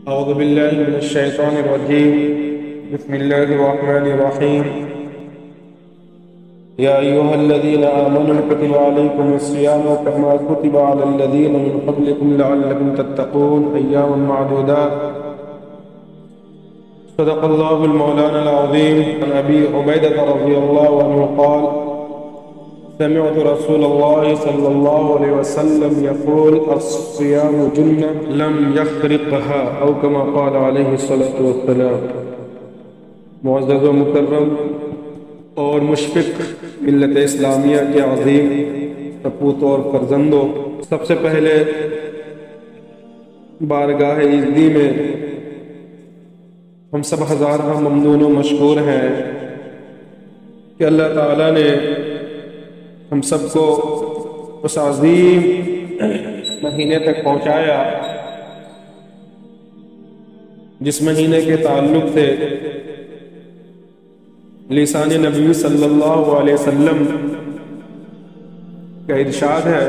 أعوذ بالله من الشيطان الرجيم. بسم الله الرحمن الرحيم. يا أيها الذين آمنوا كتب عليكم الصيام كما كتب على الذين من قبلكم لعلكم تتقون أياما معدودات. صدق الله المولانا العظيم. عن أبي عبيدة رضي الله عنه قال: سمعت رسول الله صلی اللہ علیہ وسلم يقول الصيام جنة لم يخرقها او كما قال علیہ الصلاة والسلام. معزز و مکرم اور مشفق ملت اسلامیہ کے عظیم سپوت اور فرزندوں، سب سے پہلے بارگاہ عزتی میں ہم سب ہزارہ ممنون و مشکور ہیں کہ اللہ تعالیٰ نے ہم سب کو اس عظیم مہینے تک پہنچایا جس مہینے کے تعلق سے لسان نبی صلی اللہ علیہ وسلم کا ارشاد ہے،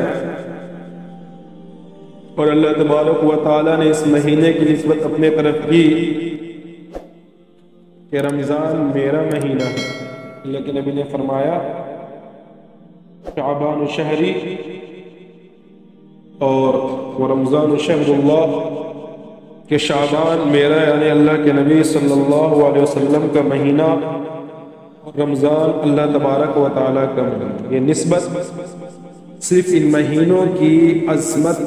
اور اللہ تبارک و تعالیٰ نے اس مہینے کی نسبت اپنے طرف کی کہ رمضان میرا مہینہ ہے. اللہ کے نبی نے فرمایا شعبان شہری اور رمضان شہر اللہ، کہ شعبان میرا یعنی اللہ کے نبی صلی اللہ علیہ وسلم کا مہینہ، اور رمضان اللہ تبارک و تعالیٰ کا مہینہ. یہ نسبت صرف ان مہینوں کی عظمت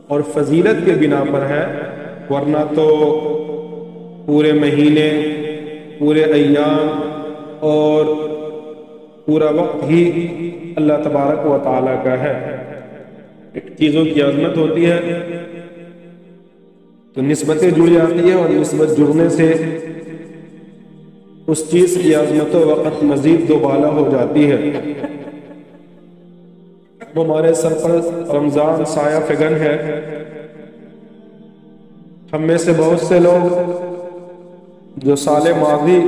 اور فضیلت کے بنا پر ہے، ورنہ تو پورے مہینے، پورے ایام اور پورا وقت ہی اللہ تبارک و تعالیٰ کا ہے. چیزوں کی عظمت ہوتی ہے تو نسبتیں جڑ جاتی ہیں، اور نسبت جڑنے سے اس چیز کی عظمت و وقت مزید دوبالا ہو جاتی ہے. ہمارے سر پر رمضان سایہ فگن ہے. ہم میں سے بہت سے لوگ جو سال ماضی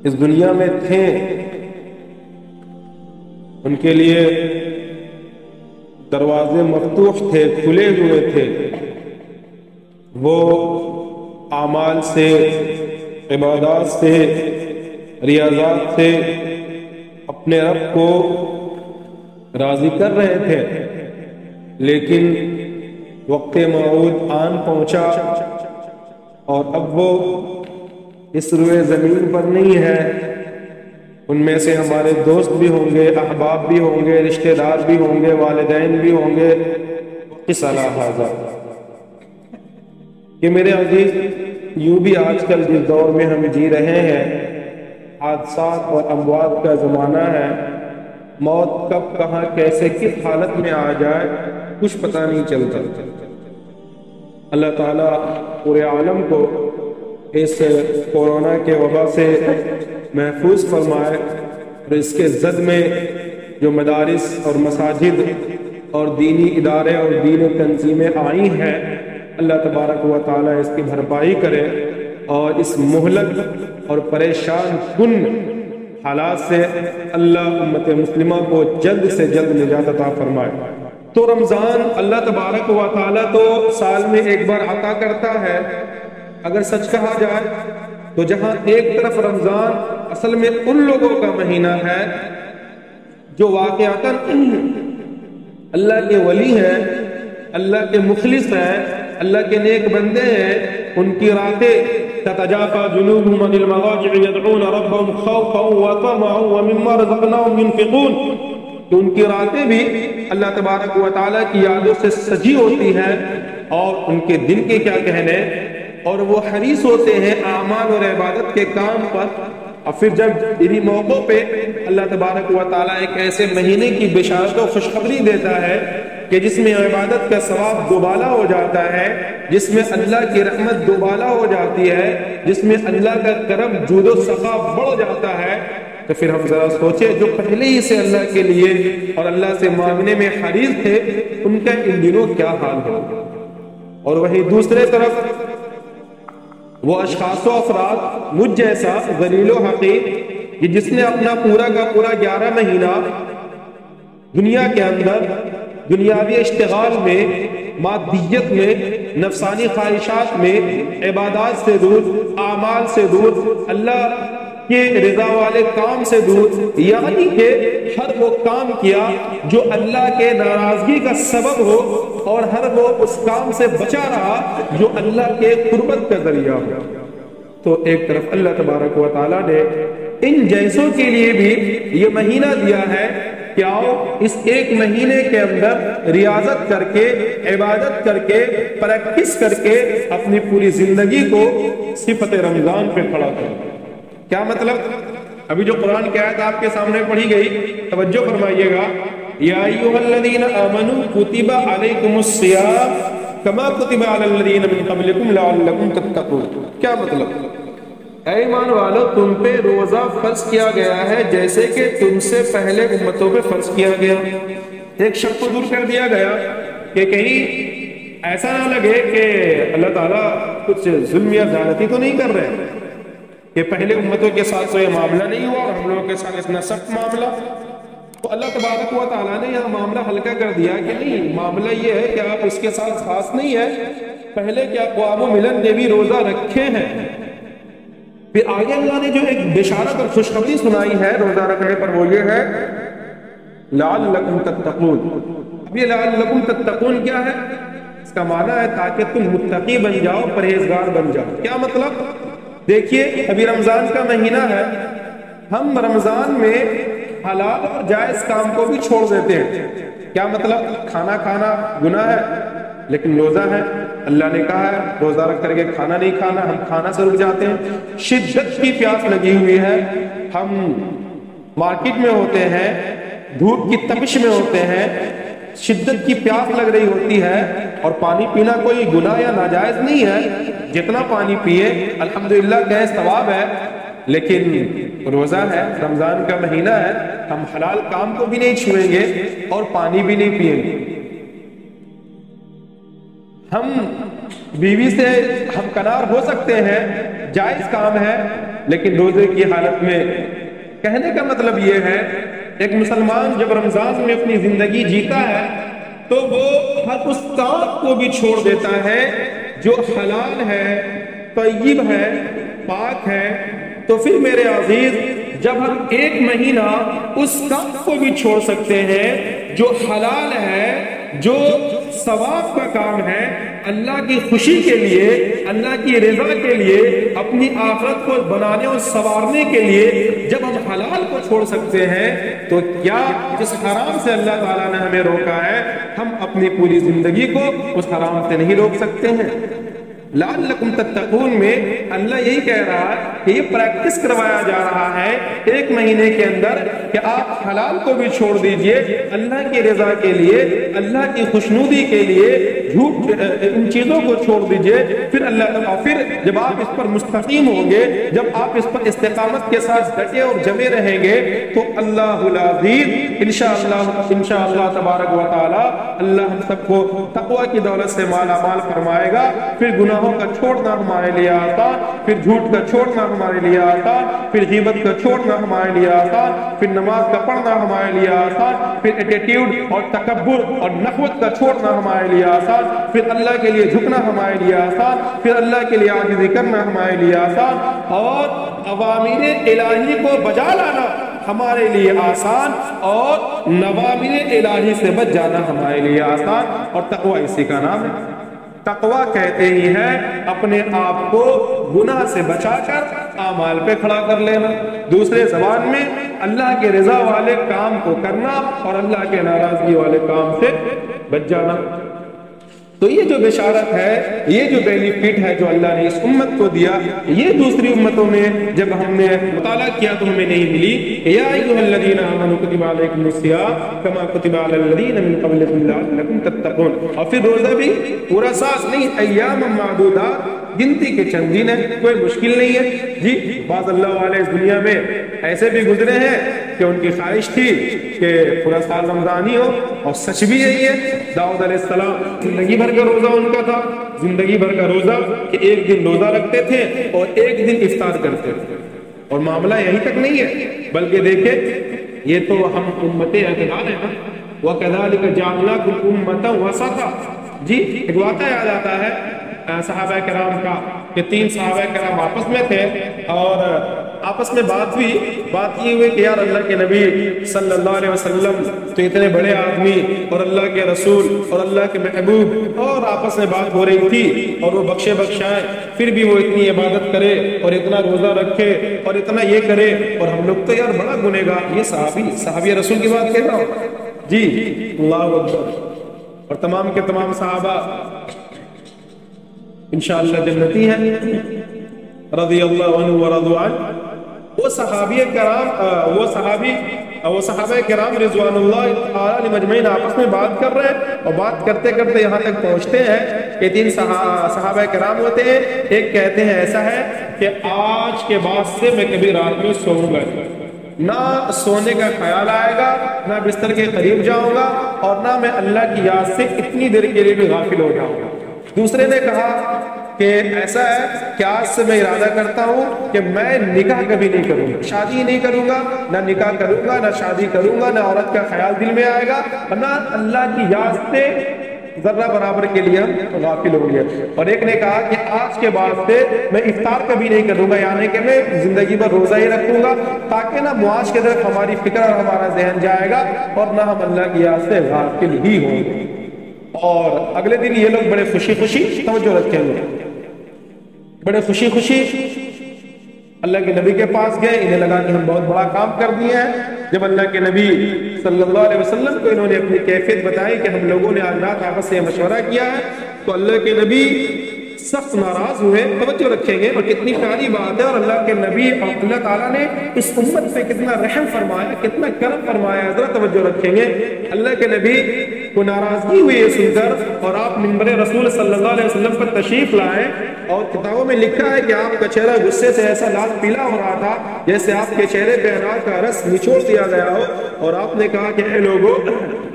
اس دنیا میں تھے، ان کے لیے دروازے مفتوح تھے، کھلے ہوئے تھے. وہ اعمال سے، عبادات سے، ریاضات سے اپنے رب کو راضی کر رہے تھے، لیکن وقت موعود آن پہنچا اور اب وہ اس روئے زمین پر نہیں ہے. ان میں سے ہمارے دوست بھی ہوں گے، احباب بھی ہوں گے، رشتہ دار بھی ہوں گے، والدین بھی ہوں گے. اس لحاظہ کہ میرے عزیز، یوں بھی آج کل جس دور میں ہم جی رہے ہیں، حادثات اور اموات کا زمانہ ہے. موت کب، کہاں، کیسے، کس حالت میں آ جائے کچھ پتہ نہیں چلتا. اللہ تعالیٰ پورے عالم کو اس کورونا کے وبا سے محفوظ فرمائے، اور اس کے زد میں جو مدارس اور مساجد اور دینی ادارے اور دینی تنظیمیں آئی ہیں، اللہ تبارک و تعالیٰ اس کی بھرپائی کرے اور اس مہلک اور پریشان کن حالات سے اللہ امت مسلمہ کو جلد سے جلد نجات عطا فرمائے. تو رمضان اللہ تبارک و تعالیٰ تو سال میں ایک بار عطا کرتا ہے. اگر سچ کہا جائے تو جہاں ایک طرف رمضان اصل میں ان لوگوں کا مہینہ ہے جو واقعتاً اللہ کے ولی ہیں، اللہ کے مخلص ہیں، اللہ کے نیک بندے ہیں. ان کی راتیں تتجافى جنوبهم عن المضاجع يدعون ربهم خوفا وطمعا ومما رزقناهم ينفقون. تو ان کی راتیں بھی اللہ تبارک و تعالیٰ کی یادوں سے سجی ہوتی ہیں، اور ان کے دل کے کیا کہنے، اور وہ حریص ہوتے ہیں اعمال اور عبادت کے کام پر. اور پھر جب انہی موقعوں پہ اللہ تبارک و تعالیٰ ایک ایسے مہینے کی بشارت و خوشخبری دیتا ہے کہ جس میں عبادت کا ثواب دوبالا ہو جاتا ہے، جس میں اللہ کی رحمت دوبالا ہو جاتی ہے، جس میں اللہ کا کرم، جود و سخا بڑھ جاتا ہے، تو پھر ہم ذرا سوچیں جو پہلے ہی سے اللہ کے لیے اور اللہ سے مانگنے میں حریص تھے، ان کا ان دنوں کیا حال ہو. اور وہی دوسرے طرف وہ اشخاص و افراد مجھ جیسا ذلیل و حقیر جس نے اپنا پورا کا پورا 11 مہینہ دنیا کے اندر دنیاوی اشتغال میں مادیت میں، نفسانی خواہشات میں، عبادات سے دور، اعمال سے دور، اللہ کے رضا والے کام سے دور، یعنی کہ ہر وہ کام کیا جو اللہ کے ناراضگی کا سبب ہو، اور ہر وہ اس کام سے بچا رہا جو اللہ کے قربت کا ذریعہ ہو۔ تو ایک طرف اللہ تبارک و تعالیٰ نے ان جیسوں کے لیے بھی یہ مہینہ دیا ہے کہ آؤ اس ایک مہینے کے اندر ریاضت کر کے، عبادت کر کے، پریکٹس کر کے اپنی پوری زندگی کو صفت رمضان پہ کھڑا کرو۔ کیا مطلب؟ ابھی جو قرآن کی آیت آپ کے سامنے پڑھی گئی، توجہ فرمائیے گا، یا ایھا الذین آمنوا کتب علیکم الصیام کما کتب علی الذین من قبلکم لعلکم تتقون۔ کیا مطلب؟ اے ایمان والو، تم پہ روزہ فرض کیا گیا ہے جیسے کہ تم سے پہلے امتوں پہ فرض کیا گیا۔ ایک شک کو دور کر دیا گیا کہ کہیں ایسا نہ لگے کہ اللہ تعالیٰ کچھ ظلم یا زیادتی تو نہیں کر رہے کہ پہلے امتوں کے ساتھ تو یہ معاملہ نہیں ہوا اور ہم لوگوں کے ساتھ اتنا سخت معاملہ۔ تو اللہ تبارک و تعالیٰ نے یہ معاملہ ہلکا کر دیا کہ نہیں، معاملہ یہ ہے کہ آپ اس کے ساتھ خاص نہیں ہے، پہلے کیا اقوام و ملل نے بھی روزہ رکھے ہیں۔ پھر آگے اللہ نے جو ایک بشارت اور خوشخبری سنائی ہے روزہ رکھنے پر، وہ یہ ہے لعلکم تتقون۔ اب یہ لعلکم تتقون کیا ہے؟ اس کا معنی ہے تاکہ تم متقی بن جاؤ، پرہیزگار بن جاؤ۔ کیا مطلب؟ دیکھیے ابھی رمضان کا مہینہ ہے، ہم رمضان میں حلال اور جائز کام کو بھی چھوڑ دیتے ہیں۔ کیا مطلب؟ کھانا کھانا گناہ ہے لیکن روزہ ہے، اللہ نے کہا ہے روزہ رکھ کر کے کھانا نہیں کھانا، ہم کھانا سے رک جاتے ہیں۔ شدت کی پیاس لگی ہوئی ہے، ہم مارکیٹ میں ہوتے ہیں، دھوپ کی تپش میں ہوتے ہیں، شدت کی پیاس لگ رہی ہوتی ہے، اور پانی پینا کوئی گناہ یا ناجائز نہیں ہے، جتنا پانی پیے الحمدللہ کہیں ثواب ہے، لیکن روزہ ہے، رمضان کا مہینہ ہے، ہم حلال کام کو بھی نہیں چھوئیں گے اور پانی بھی نہیں پیئیں گے۔ ہم بیوی سے ہم کنار ہو سکتے ہیں، جائز کام ہے، لیکن روزے کی حالت میں۔ کہنے کا مطلب یہ ہے ایک مسلمان جب رمضان میں اپنی زندگی جیتا ہے تو وہ ہر اس کام کو بھی چھوڑ دیتا ہے جو حلال ہے، طیب ہے، پاک ہے۔ تو پھر میرے عزیز، جب ہم ایک مہینہ اس کام کو بھی چھوڑ سکتے ہیں جو حلال ہے، جو ثواب کا کام ہے، اللہ کی خوشی کے لیے، اللہ کی رضا کے لیے، اپنی آخرت کو بنانے اور سنوارنے کے لیے جب ہم حلال کو چھوڑ سکتے ہیں، تو کیا جس حرام سے اللہ تعالیٰ نے ہمیں روکا ہے، ہم اپنی پوری زندگی کو اس حرام سے نہیں روک سکتے ہیں؟ لعلکم تتقون میں اللہ یہی کہہ رہا ہے کہ یہ پریکٹس کروایا جا رہا ہے ایک مہینے کے اندر کہ آپ حلال کو بھی چھوڑ دیجئے اللہ کی رضا کے لیے، اللہ کی خوشنودی کے لیے، جھوٹ ان چیزوں کو چھوڑ دیجئے۔ پھر پھر جب آپ اس پر مستقیم ہوں گے، جب آپ اس پر استقامت کے ساتھ ڈٹے اور جمے رہیں گے، تو اللہ العزیز انشاءاللہ تبارک و تعالی اللہ ہم سب کو تقوی کی دولت سے مالا مال فرمائے گا۔ پھر گناہوں کا چھوڑنا ہمارے لیے آسان، پھر جھوٹ کا چھوڑنا ہمارے لیے آسان، پھر غیبت کا چھوڑنا ہمارے لیے آسان، پھر نماز کا پڑھنا ہمارے لیے آسان، پھر ایٹیٹیوڈ اور تکبر اور نخوت کا چھوڑنا ہمارے لیے آسان، پھر اللہ کے لیے جھکنا ہمارے لیے آسان، پھر اللہ کے لیے عاجزی کرنا ہمارے لیے آسان، اور اوامر الہی کو بجا لانا ہمارے لیے آسان، اور نوامیر الہی سے بچ جانا ہمارے لیے آسان۔ اور تقوی اسی کا نام ہے۔ تقوی کہتے ہی ہے اپنے آپ کو گناہ سے بچا کر اعمال پہ کھڑا کر لینا، دوسرے زبان میں اللہ کے رضا والے کام کو کرنا اور اللہ کے ناراضگی والے کام سے بچ جانا۔ تو یہ جو بشارت ہے، یہ جو بینیفٹ ہے جو اللہ نے اس امت کو دیا، یہ دوسری امتوں میں جب ہم نے مطالعہ کیا تو ہمیں نہیں ملی۔ یا ایھا الذین آمنوا کتب علیکم الصیام کما کتب علی الذین من قبلکم لعلکم تتقون۔ اور پھر روزہ بھی پورا ساس نہیں، ایام معدودات، گنتی کے چند دن ہے، کوئی مشکل نہیں ہے جی۔ بعض اللہ والے اس دنیا میں ایسے بھی گزرے ہیں کہ ان کی خواہش تھی کہ پورا سال رمضانی ہو، اور سچ بھی یہی ہے۔ داؤد علیہ السلام زندگی بھر کا روزہ ان کا تھا، زندگی بھر کا روزہ کہ ایک دن روزہ رکھتے تھے اور ایک دن افطار کرتے تھے۔ اور معاملہ یہی تک نہیں ہے، بلکہ دیکھیں یہ تو ہم امت اعتدال ہے نا، وَكَذَلِكَ جَعَلْنَاكُمْ أُمَّةً وَسَطًا۔ جی ایک واقعہ یاد آتا ہے صحابہ کرام کا کہ 3 صحابہ کرام آپس میں تھے اور آپس میں بات یہ ہوئی کہ یار اللہ کے نبی صلی اللہ علیہ وسلم تو اتنے بڑے آدمی اور اللہ کے رسول اور اللہ کے محبوب، اور آپس میں بات ہو رہی تھی اور وہ بخشے بخشائے پھر بھی وہ اتنی عبادت کرے اور اتنا روزہ رکھے اور اتنا یہ کرے اور ہم لوگ تو یار بڑا گنہگار۔ یہ صحابی رسول کی بات کہہ رہا ہوں جی، اللہ اکبر۔ اور تمام کے تمام صحابہ انشاءاللہ جنتی ہیں رضی اللہ عنہ ورضوا عنہ۔ وہ صحابہ کرام رضوان اللہ تعالی علیہم اجمعین آپس میں بات کر رہے ہیں اور بات کرتے کرتے یہاں تک پہنچتے ہیں کہ 3 صحابہ کرام ہوتے ہیں۔ ایک کہتے ہیں ایسا ہے کہ آج کے بعد سے میں کبھی رات میں سوؤں گا، نہ سونے کا خیال آئے گا، نہ بستر کے قریب جاؤں گا، اور نہ میں اللہ کی یاد سے اتنی دیر کے لیے بھی غافل ہو جاؤں گا۔ دوسرے نے کہا کہ ایسا ہے کہ آج سے میں ارادہ کرتا ہوں کہ میں نکاح کبھی نہیں کروں گا، شادی نہیں کروں گا، نہ نکاح کروں گا، نہ شادی کروں گا، نہ عورت کا خیال دل میں آئے گا، نہ اللہ کی یاد سے ذرہ برابر کے لیے ہم غافل ہو گئے۔ اور ایک نے کہا کہ آج کے بعد سے میں افطار کبھی نہیں کروں گا، یعنی کہ میں زندگی بھر روزہ ہی رکھوں گا تاکہ نہ معاش کی طرف ہماری فکر اور ہمارا ذہن جائے گا اور نہ ہم اللہ کی یاد سے غافل ہی ہوں گے۔ اور اگلے دن یہ لوگ بڑے خوشی توجہ رکھیں گے، بڑے خوشی اللہ کے نبی کے پاس گئے۔ انہیں لگا کہ ہم بہت بڑا کام کر دیے ہیں۔ جب اللہ کے نبی صلی اللہ علیہ وسلم کو انہوں نے اپنی کیفیت بتائی کہ ہم لوگوں نے آج رات آپس سے مشورہ کیا ہے، تو اللہ کے نبی سخت ناراض ہوئے۔ توجہ رکھیں گے، اور کتنی پیاری بات ہے، اور اللہ کے نبی اور اللہ تعالیٰ نے اس امت پہ کتنا رحم فرمایا، کتنا کرم فرمایا، ذرا توجہ رکھیں گے۔ اللہ کے نبی کو ناراضگی ہوئی ہے سن کر، اور آپ منبر رسول صلی اللہ علیہ وسلم پر تشریف لائے، اور کتابوں میں لکھا ہے کہ آپ کا چہرہ غصے سے ایسا لال پیلا ہو رہا تھا جیسے آپ کے چہرے پہ انار کا رس نچوڑ دیا گیا ہو، اور آپ نے کہا کہ اے لوگوں،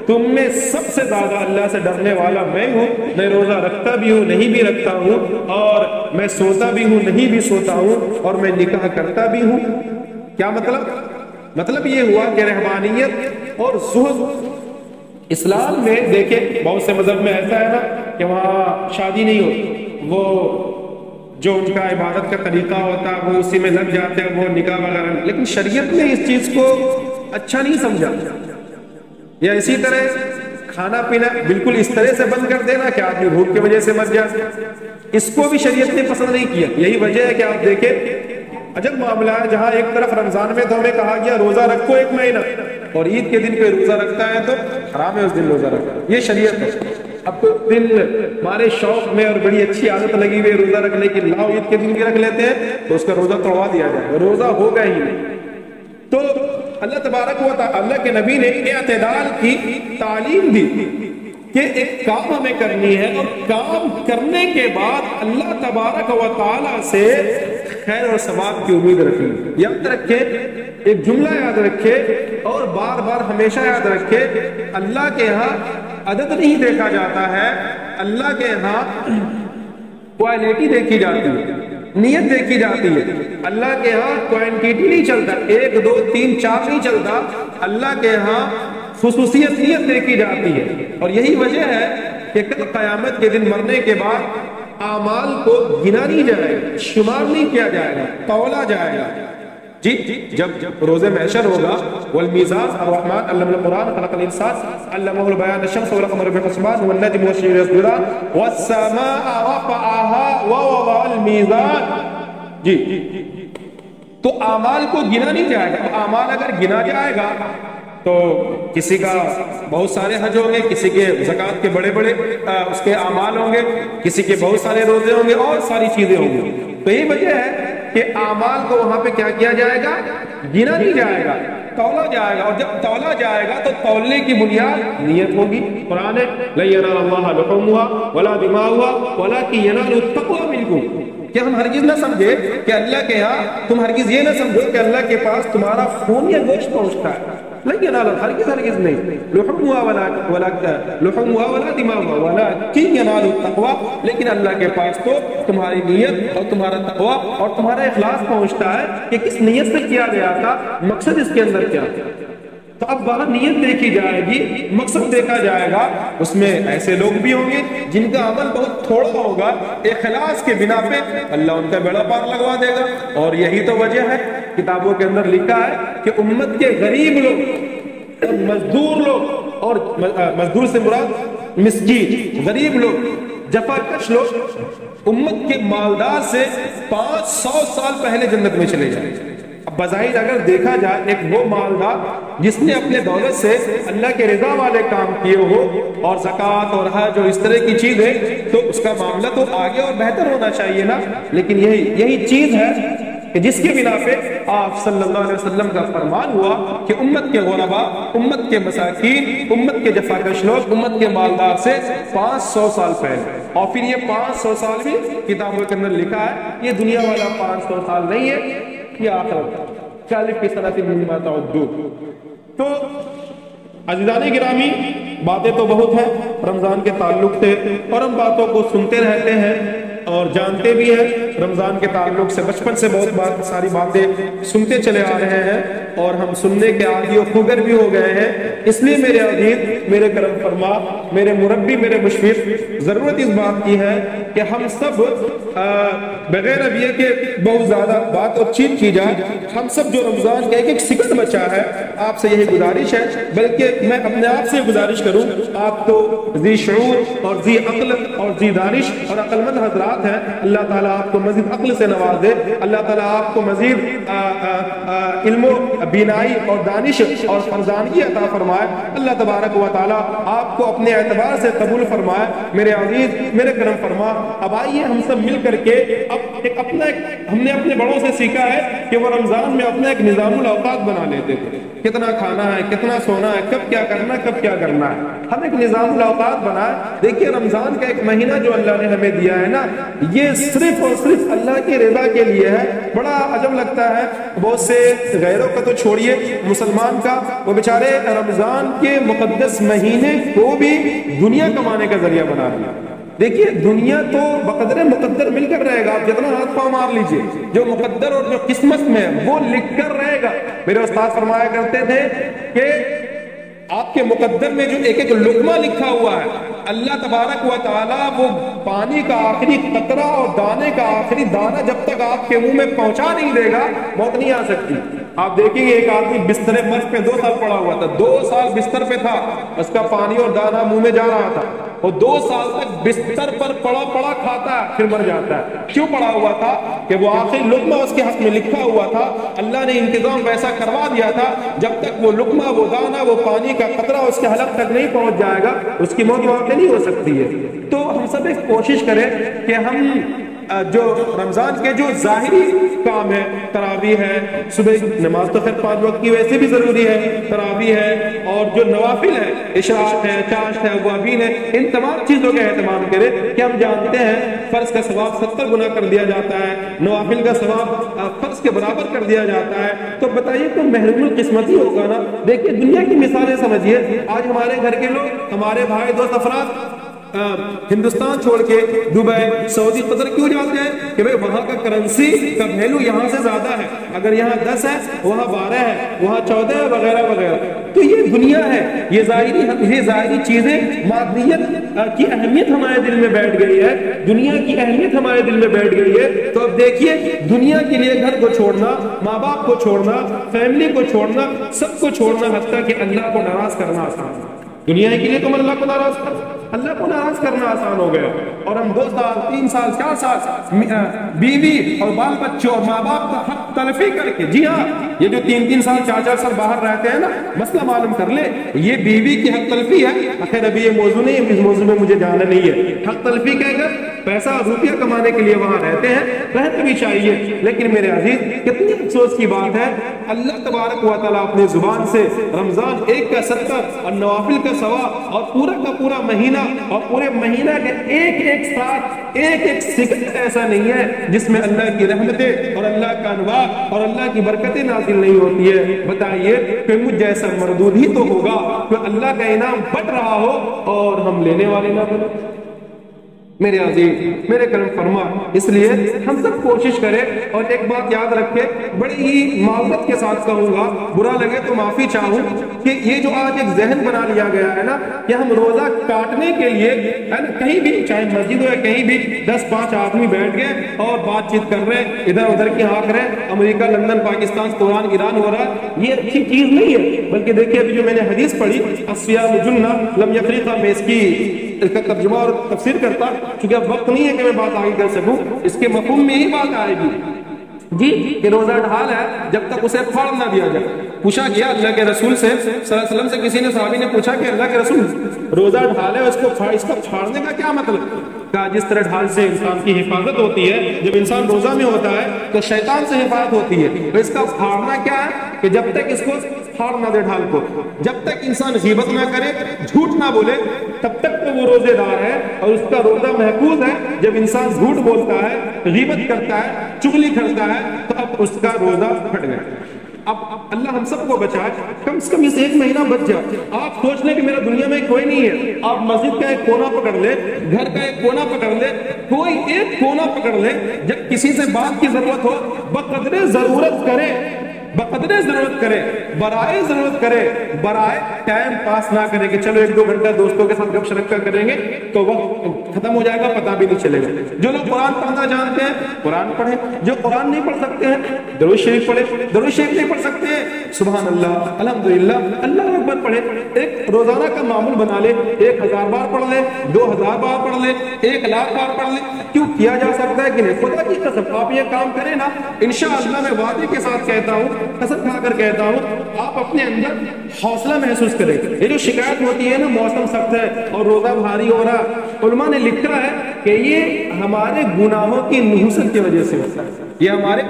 تم میں سب سے زیادہ اللہ سے ڈرنے والا میں ہوں۔ میں روزہ رکھتا بھی ہوں، نہیں بھی رکھتا ہوں، اور میں سوتا بھی ہوں، نہیں بھی سوتا ہوں، اور میں نکاح کرتا بھی ہوں۔ کیا مطلب یہ ہوا کہ رحمانیت اور زہد اسلام میں دیکھیں، بہت سے مذہب میں ایسا ہے نا کہ وہاں شادی نہیں ہوتی، وہ جو ان کا عبادت کا طریقہ ہوتا ہے وہ اسی میں لگ جاتے ہیں، وہ نکاح وغیرہ، لیکن شریعت نے اس چیز کو اچھا نہیں سمجھا۔ یا اسی طرح کھانا پینا بالکل اس طرح سے بند کر دینا کہ آدمی بھوک کی وجہ سے مر جائے، اس کو بھی شریعت نے پسند نہیں کیا۔ یہی وجہ ہے کہ آپ دیکھیں عجب معاملہ ہے، جہاں ایک طرف رمضان میں تو ہمیں کہا گیا روزہ رکھو 1 مہینہ، اور عید کے دن کوئی روزہ رکھتا ہے تو حرام ہے اس دن روزہ رکھنا، یہ شریعت ہے۔ اب تو دل ہمارے شوق میں اور بڑی اچھی عادت لگی ہوئی روزہ رکھنے کی، لاؤ عید کے دن بھی رکھ لیتے ہیں تو اس کا روزہ توڑوا دیا جائے، روزہ ہوگا ہی نہیں۔ تو اللہ تبارک و تعالی، اللہ کے نبی نے اعتدال کی تعلیم دی کہ ایک کام ہمیں کرنی ہے، اور کام کرنے کے بعد اللہ تبارک و تعالی سے خیر اور ثواب کی امید رکھیں۔ یاد رکھے، ایک جملہ یاد رکھے اور بار بار ہمیشہ یاد رکھے، اللہ کے ہاں عدد نہیں دیکھا جاتا ہے، اللہ کے ہاں کوالٹی دیکھی جاتی ہے، نیت دیکھی جاتی ہے۔ اللہ کے ہاں کوانٹیٹی نہیں چلتا، 1 2 3 4 نہیں چلتا، اللہ کے ہاں خصوصیت نیت دیکھی جاتی ہے۔ اور یہی وجہ ہے کہ کل قیامت کے دن مرنے کے بعد اعمال کو گنا نہیں جائے گا، شمار نہیں کیا جائے گا، تولا جائے گا۔ جی جب روز محشر ہوگا، والمیزان الرحمن علم القرآن خلق الانسان علمہ البیان الشمس والقمر بحسبان والنجم والشجر يسجدان والسماء رفعها ووضع الميزان۔ جی تو اعمال کو گنا نہیں جائے گا۔ اعمال اگر گنا جائے گا تو کسی کا بہت سارے حج ہوں گے، کسی کے زکوٰۃ کے بڑے بڑے اس کے اعمال ہوں گے، کسی کے بہت سارے روزے ہوں گے، اور ساری چیزیں ہوں گی۔ تو یہی وجہ ہے کہ اعمال کو وہاں پہ کیا کیا جائے گا، گنا نہیں جائے گا، تولا جائے گا۔ اور جب تولا جائے گا تو تولنے کی بنیاد نیت ہوگی۔ قرآن ہے لَن يَنَالَ اللَّهَ لُحُومُهَا وَلَا دِمَاؤُهَا وَلَٰكِن يَنَالُهُ التَّقْوَىٰ مِنكُمْ۔ کہ ہم ہرگز نہ سمجھے کہ اللہ کے ہاں، تم ہرگز یہ نہ سمجھو کہ اللہ کے پاس تمہارا خون یا گوشت پہنچتا ہے، لن ينال، ہرگز نہیں، لحومها ولا دماؤها ولكن ينال التقوى، لیکن اللہ کے پاس تو تمہاری نیت اور تمہارا تقوی اور تمہارا اخلاص پہنچتا ہے کہ کس نیت سے کیا گیا تھا، مقصد اس کے اندر کیا تھا۔ تو اب وہاں نیت دیکھی جائے گی، مقصد دیکھا جائے گا، اس میں ایسے لوگ بھی ہوں گے جن کا عمل بہت تھوڑا ہوگا، اخلاص کے بنا پہ اللہ ان کا بیڑا پار لگوا دے گا۔ اور یہی تو وجہ ہے، کتابوں کے اندر لکھا ہے کہ امت کے غریب لوگ اور مزدور لوگ، اور مزدور سے مراد مسکین، غریب لوگ، جفا کش لوگ، امت کے مالدار سے 500 سال پہلے جنت میں چلے جائیں۔ اب بظاہر اگر دیکھا جائے ایک وہ مالدار جس نے اپنے دولت سے اللہ کے رضا والے کام کیے ہو اور زکوٰۃ اور حج اور اس طرح کی چیز ہے، تو اس کا معاملہ تو آگے اور بہتر ہونا چاہیے نا۔ لیکن یہی چیز ہے کہ جس کے بنا پہ آپ صلی اللہ علیہ وسلم کا فرمان ہوا کہ امت کے غرباء، امت کے مساکین، امت کے جفاکش لوگ، امت کے مالدار سے 500 سال پہلے، اور پھر یہ 500 سال بھی کتابوں کے اندر لکھا ہے، یہ دنیا والا 500 سال نہیں ہے، یہ آخرت 40 کی صنعت مما تعدون۔ تو عزیزان گرامی، باتیں تو بہت ہیں رمضان کے تعلق سے، اور ہم باتوں کو سنتے رہتے ہیں اور جانتے بھی ہیں۔ رمضان کے تعلق سے بچپن سے بہت ساری باتیں سنتے چلے آ رہے ہیں، اور ہم سننے کے عادی و خوگر بھی ہو گئے ہیں۔ اس لیے میرے عزیز، میرے کرم فرما، میرے مربی، میرے مشفق، ضرورت اس بات کی ہے کہ ہم سب بغیر اب یہ کہ بہت زیادہ بات اور چیت کی جائے، ہم سب جو رمضان کا ایک ایک سیکنڈ بچا ہے، آپ سے یہی گزارش ہے، بلکہ میں اپنے آپ سے گزارش کروں، آپ تو ذی شعور اور ذی عقل اور ذی دانش اور عقل مند حضرات ہیں، اللہ تعالیٰ آپ کو مزید عقل سے نواز دے، اللہ تعالیٰ آپ کو مزید علم و بینائی اور دانش اور فرزانگی عطا فرمائے، اللہ تبارک و تعالیٰ آپ کو اپنے اعتبار سے قبول فرمائے۔ میرے عزیز، میرے کرم فرما، اب آئیے ہم سب مل کر کے ہم نے اپنے بڑوں سے سیکھا ہے کہ وہ رمضان میں اپنا ایک نظام الاوقات بنا لیتے تھے، کتنا کھانا ہے، کتنا سونا ہے، کب کیا کرنا ہے، کب کیا کرنا ہے، ہم ایک نظام الاوقات بنائے۔ دیکھیے رمضان کا ایک مہینہ جو اللہ نے ہمیں دیا ہے نا، یہ صرف اور صرف اللہ کی رضا کے لیے ہے۔ بڑا عجب لگتا ہے، بہت سے غیروں کا تو چھوڑیے، مسلمان کا، وہ بیچارے رمضان کے مقدس مہینے کو بھی دنیا کمانے کا ذریعہ بنا دیا۔ دیکھیے دنیا تو بقدر مقدر مل کر رہے گا، آپ جتنا ہاتھ پاؤں مار لیجئے، جو مقدر اور جو قسمت میں ہے وہ لکھ کر رہے گا۔ میرے استاد فرمایا کرتے تھے کہ آپ کے مقدر میں جو ایک ایک لقمہ لکھا ہوا ہے، اللہ تبارک و تعالیٰ وہ پانی کا آخری قطرہ اور دانے کا آخری دانہ جب تک آپ کے منہ میں پہنچا نہیں دے گا، موت نہیں آ سکتی۔ آپ دیکھیں گے ایک آدمی بستر مرض پہ 2 سال پڑا ہوا تھا، 2 سال بستر پہ تھا، اس کا پانی اور دانہ منہ میں جا رہا تھا، وہ 2 سال تک بستر پر پڑا کھاتا ہے، پھر مر جاتا ہے۔ کیوں پڑا ہوا تھا؟ کہ وہ آخری لقمہ اس کے حق میں لکھا ہوا تھا، اللہ نے انتظام ویسا کروا دیا تھا، جب تک وہ لقمہ، وہ دانہ، وہ پانی کا قطرہ اس کے حلق تک نہیں پہنچ جائے گا، اس کی موت وہاں پہ نہیں ہو سکتی ہے۔ تو ہم سب ایک کوشش کریں کہ ہم جو رمضان کے جو ظاہری کام ہے، تراویح ہے، صبح نماز تو خیر 5 وقت کی ویسے بھی ضروری ہے، تراویح ہے، اور جو نوافل ہے، اشراق ہے، چاشت ہے، اوابین ہے، ان تمام چیزوں کا اہتمام کریں کہ ہم جانتے ہیں فرض کا ثواب 70 گنا کر دیا جاتا ہے، نوافل کا ثواب فرض کے برابر کر دیا جاتا ہے۔ تو بتائیے تو محروم القسمت ہی ہوگا نا۔ دیکھیے دنیا کی مثالیں سمجھیے، آج ہمارے گھر کے لوگ، ہمارے بھائی دوست افراد ہندوستان چھوڑ کے دبئی، سعودی، قطر کیوں جاتے ہیں؟ کہ بھئی وہاں کا کرنسی کا ویلیو یہاں سے زیادہ ہے، اگر یہاں 10 ہے وہاں 12 ہے، وہاں 14 ہے، وغیرہ وغیرہ۔ تو یہ دنیا ہے، یہ ظاہری چیزیں، مادیت کی اہمیت ہمارے دل میں بیٹھ گئی ہے، دنیا کی اہمیت ہمارے دل میں بیٹھ گئی ہے۔ تو اب دیکھیے دنیا کے لیے گھر کو چھوڑنا، ماں باپ کو چھوڑنا، فیملی کو چھوڑنا، سب کو چھوڑنا، حتیٰ کہ اللہ کو ناراض کرنا آسان ہے۔ دنیا کے لیے تم اللہ کو ناراض کرو، اللہ کو ناراض کرنا آسان ہو گیا، اور ہم 2 سال 3 سال 4 سال بیوی اور بال بچوں اور ماں باپ کا حق تلفی کر کے، جی ہاں یہ جو 3 سال 4 سال باہر رہتے ہیں نا، مسئلہ معلوم کر لے، یہ بیوی کی حق تلفی ہے۔ آخر ابھی یہ موضوع نہیں ہے، اس موضوع میں مجھے جانا نہیں ہے۔ حق تلفی کہہ کر پیسہ روپیہ کمانے کے لیے وہاں رہتے ہیں، رہنا بھی چاہیے، لیکن میرے عزیز کتنی افسوس کی بات ہے، اللہ تبارک و تعالیٰ اپنے زبان سے رمضان 1 کا 70 اور نوافل کا ثواب اور پورا کا پورا مہینہ اور پورے مہینہ کے ایک ساتھ ایک سیکنڈ ایسا نہیں ہے جس میں اللہ کی رحمتیں اور اللہ کا انوار اور اللہ کی برکتیں نازل نہیں ہوتی ہے۔ بتائیے کہ مجھ جیسا مردود ہی تو ہوگا کہ اللہ کا انعام بٹ رہا ہو اور ہم لینے والے نہ بنے۔ میرے عزیز میرے کرم فرما، اس لیے ہم سب کوشش کریں، اور ایک بات یاد رکھے، بڑی ہی معذرت کے ساتھ کہوں گا، برا لگے تو معافی چاہوں، کہ یہ جو آج ایک ذہن بنا لیا گیا ہے نا کہ ہم روزہ کاٹنے کے لیے ہے نا کہیں بھی، چاہے مسجد ہو یا کہیں بھی 10-5 آدمی بیٹھ گئے اور بات چیت کر رہے ہیں، ادھر ادھر کی ہانک رہے ہیں، امریکہ لندن پاکستان قرآن ایران ہو رہا ہے، یہ اچھی چیز نہیں ہے۔ بلکہ دیکھیے ابھی جو میں نے حدیث پڑھی الصیام جنہ لم یفریقہ، میں اس کی کا ترجمہ اور تفسیر کرتا، چونکہ اب وقت نہیں ہے کہ میں بات آگے کر سکوں، اس کے مفہوم میں ہی بات آئے گی جی کہ روزہ ڈھال ہے جب تک اسے پھاڑ نہ دیا جائے۔ پوچھا گیا اللہ کے رسول سے صلی اللہ علیہ وسلم سے، کسی نے صحابی نے پوچھا کہ اللہ کے رسول روزہ ڈھال ہے اس کو پھاڑنے کا کیا مطلب؟ کہا جس طرح ڈھال سے انسان کی حفاظت ہوتی ہے، جب انسان روزہ میں ہوتا ہے تو شیطان سے حفاظت ہوتی ہے، تو اس کا پھاڑنا کیا ہے کہ جب تک اس کو پھاڑ نہ دے ڈھال کو، جب تک انسان غیبت نہ کرے، جھوٹ نہ بولے، تب تک تو وہ روزے دار ہے اور اس کا روزہ محفوظ ہے۔ جب انسان جھوٹ بولتا ہے، غیبت کرتا ہے، چغلی کرتا ہے، تو اب اس کا روزہ پھٹ گیا۔ اب اللہ ہم سب کو بچائے، کم سے کم اس 1 مہینہ بچ جائے۔ آپ سوچ لیں کہ میرا دنیا میں کوئی نہیں ہے، آپ مسجد کا ایک کونا پکڑ لے، گھر کا ایک کونا پکڑ لے، کوئی ایک کونا پکڑ لے، جب کسی سے بات کی ضرورت ہو بقدر ضرورت کرے، بقدر ضرورت کرے، برائے ضرورت کرے، برائے ٹائم پاس نہ کرے کہ چلو 1-2 گھنٹہ دوستوں کے ساتھ گپ شپ کریں گے تو وقت ختم ہو جائے گا، پتہ بھی نہیں چلے گا۔ جو لوگ قرآن پڑھنا جانتے ہیں قرآن پڑھیں، جو قرآن نہیں پڑھ سکتے ہیں درود شریف پڑھیں، درود شریف نہیں پڑھ سکتے ہیں سبحان اللہ الحمدللہ اللہ اکبر پڑھیں۔ ایک روزانہ کا معمول بنا لے، 1000 بار پڑھ لے، 2000 بار پڑھ لے، 1,00,000 بار پڑھ لے، کیوں کیا جا سکتا ہے کہ نہیں؟ خدا کی قسم آپ یہ کام کریں نا، انشاءاللہ میں وعدے کے ساتھ کہتا ہوں، قسم کھا کر کہتا ہوں، آپ اپنے اندر حوصلہ محسوس کریں۔ یہ جو شکایت ہوتی ہے نا موسم سخت ہے اور روزہ بھاری ہو رہا، علماء نے لکھا ہے کہ یہ ہمارے گناہوں کی نحوست کی وجہ سے ہوتا ہے، یہ ہمارے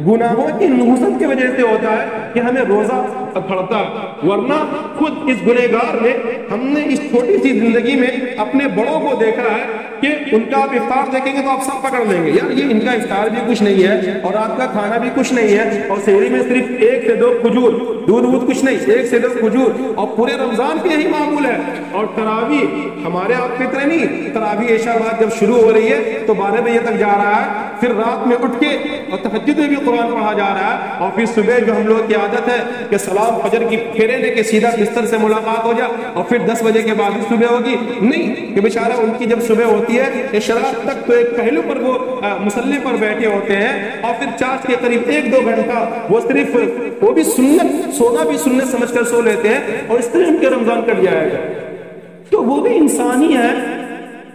گناہوں کی نحوست کی وجہ سے ہوتا ہے کہ ہمیں روزہ پڑتا ہے، ورنہ خود اس گنہگار نے، ہم نے اس چھوٹی سی زندگی میں اپنے بڑوں کو دیکھا ہے کہ ان کا آپ افطار دیکھیں گے تو آپ سب پکڑ لیں گے، یار یہ ان کا افطار بھی کچھ نہیں ہے اور رات کا کھانا بھی کچھ نہیں ہے، اور سحری میں صرف 1 سے 2 کھجور، دودھ کچھ نہیں، 1 سے 2 کھجور، اور پورے رمضان کے یہی معمول ہے۔ اور تراویح ہمارے آپ کی طرح نہیں، تراویح عشاء بعد جب شروع ہو رہی ہے تو 12 بجے تک جا رہا ہے، پھر رات میں اٹھ کے اور تہجد میں بھی قرآن پڑھا جا رہا ہے، اور پھر صبح جو ہم لوگ کی عادت ہے کہ سلام فجر کی پھیرے لے کے سیدھا بستر سے ملاقات ہو جائے اور پھر 10 بجے کے بعد صبح ہوگی، نہیں کہ بیچارہ ان کی جب صبح ہوتی ہے اشراق تک تو ایک پہلو پر وہ مصلی پر بیٹھے ہوتے ہیں، اور پھر چاش کے قریب 1-2 گھنٹہ وہ صرف وہ بھی سنت، سونا بھی سنت سمجھ کر سو لیتے ہیں، اور اس طرح ان کے رمضان کٹ جائے گا۔ تو وہ بھی انسانی ہے،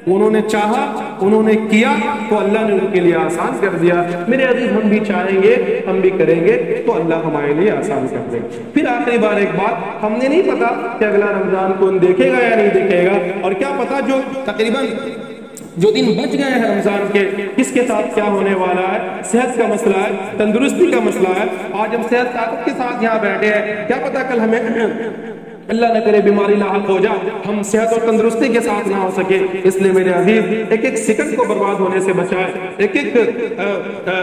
انہوں نے چاہا، انہوں نے کیا تو اللہ نے ان کے لیے آسان کر دیا۔ میرے عزیز ہم بھی چاہیں گے، ہم بھی کریں گے تو اللہ ہمارے لیے آسان کر دے گا۔ پھر آخری بار ایک بات، ہم نے نہیں پتا کہ اگلا رمضان کون دیکھے گا یا نہیں دیکھے گا، اور کیا پتا جو تقریباً جو دن بچ گئے ہیں رمضان کے، کس کے ساتھ کیا ہونے والا ہے۔ صحت کا مسئلہ ہے، تندرستی کا مسئلہ ہے، آج ہم صحت طاقت کے ساتھ یہاں بیٹھے ہیں، کیا پتا کل ہمیں اللہ نہ کرے بیماری لاحق ہو جائے، ہم صحت اور تندرستی کے ساتھ نہ ہو سکے۔ اس لیے میرے عزیز ایک ایک سیکنڈ کو برباد ہونے سے بچائے، ایک ایک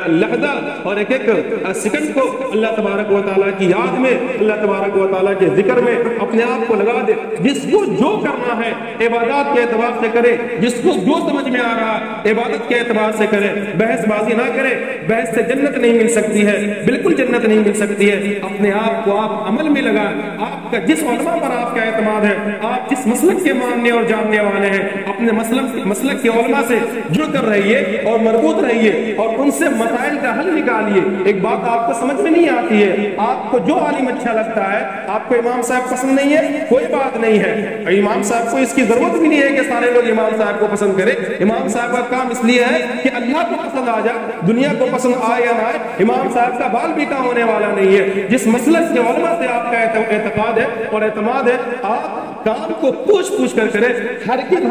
لحظہ اور ایک ایک سیکنڈ کو اللہ تبارک و تعالیٰ کی یاد میں، اللہ تبارک و تعالیٰ کے ذکر میں اپنے آپ کو لگا دے۔ جس کو جو کرنا ہے عبادات کے اعتبار سے کرے، جس کو جو سمجھ میں آ رہا ہے عبادت کے اعتبار سے کرے، بحث بازی نہ کرے۔ بحث سے جنت نہیں مل سکتی ہے، بالکل جنت نہیں مل سکتی ہے۔ اپنے آپ کو آپ عمل میں لگائیں، آپ کا جس علماء پر آپ کا اعتماد ہے، آپ جس مسلک کے ماننے اور جاننے والے ہیں، اپنے مسلک کے علماء سے جڑ کر رہیے اور مربوط رہیے اور ان سے مسائل کا حل نکالیے۔ ایک بات آپ کو سمجھ میں نہیں آتی ہے، آپ کو جو عالم اچھا لگتا ہے، آپ کو امام صاحب پسند نہیں ہے، کوئی بات نہیں ہے، امام صاحب کو اس کی ضرورت بھی نہیں ہے کہ سارے لوگ امام صاحب کو پسند کریں۔ امام صاحب کا کام اس لیے ہے کہ اللہ کو پسند آ جائے، دنیا کو پسند آئے یا نہ آئے، امام صاحب کا بال بیٹا ہونے والا نہیں ہے۔ جس مسلک کے علماء سے آپ کا اعتقاد ہے اور اعتماد ہے، آپ کام کو پوچھ کر کریں، ہرگز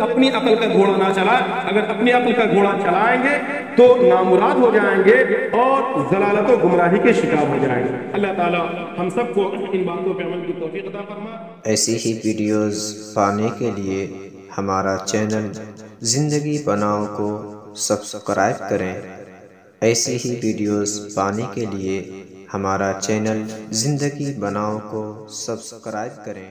اپنی عقل کا گھوڑا نہ چلائیں۔ اگر اپنی عقل کا گھوڑا چلائیں گے تو نامراد ہو جائیں گے اور ضلالت و گمراہی کے شکار ہو جائیں گے۔ اللہ تعالیٰ ہم سب کو ان باتوں پہ عمل کی توفیق عطا فرما۔ ایسی ہی ویڈیوز پانے کے لیے ہمارا چینل زندگی بناؤ کو سبسکرائب کریں۔ ایسی ہی ویڈیوز پانے کے لیے ہمارا چینل زندگی بناؤ کو سبسکرائب کریں۔